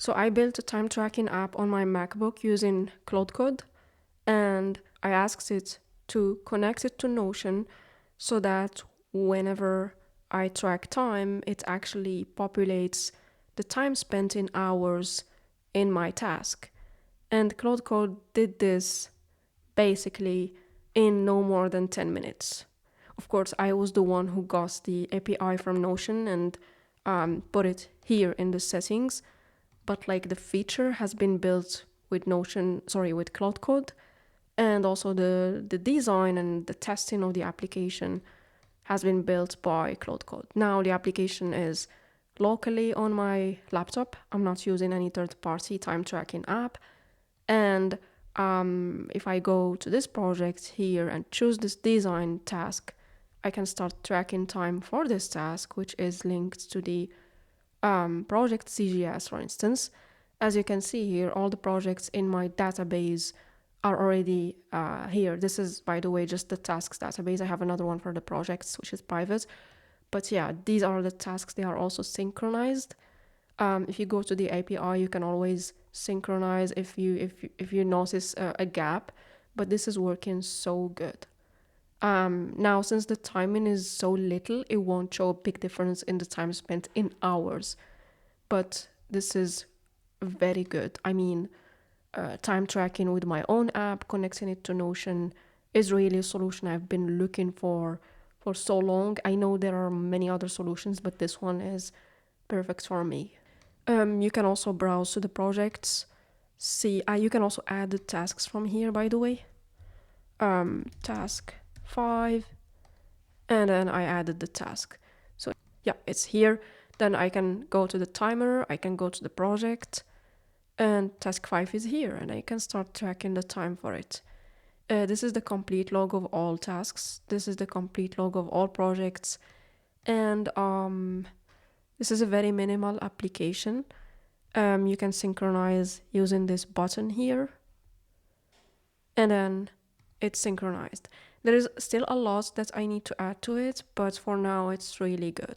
So I built a time tracking app on my MacBook using Claude, and I asked it to connect it to Notion so that whenever I track time, it actually populates the time spent in hours in my task. And Claude did this basically in no more than 10 minutes. Of course, I was the one who got the API from Notion and put it here in the settings, but like the feature has been built with with Claude, and also the design and the testing of the application has been built by Claude. Now the application is locally on my laptop. I'm not using any third-party time tracking app. And if I go to this project here and choose this design task, I can start tracking time for this task, which is linked to the project CGS, for instance. As you can see here, all the projects in my database are already here. This is, by the way, just the tasks database. I have another one for the projects, which is private. But yeah, these are the tasks. They are also synchronized. If you go to the API, you can always synchronize if you notice a gap. But this is working so good. Now, since the timing is so little, it won't show a big difference in the time spent in hours. But this is very good. I mean, time tracking with my own app, connecting it to Notion is really a solution I've been looking for so long. I know there are many other solutions, but this one is perfect for me. You can also browse to the projects. See, you can also add the tasks from here, by the way. Task 5, and then I added the task. So yeah, it's here. Then I can go to the timer, I can go to the project, and task 5 is here, and I can start tracking the time for it. This is the complete log of all tasks. This is the complete log of all projects. And this is a very minimal application. You can synchronize using this button here. And then it's synchronized. There is still a lot that I need to add to it, but for now it's really good.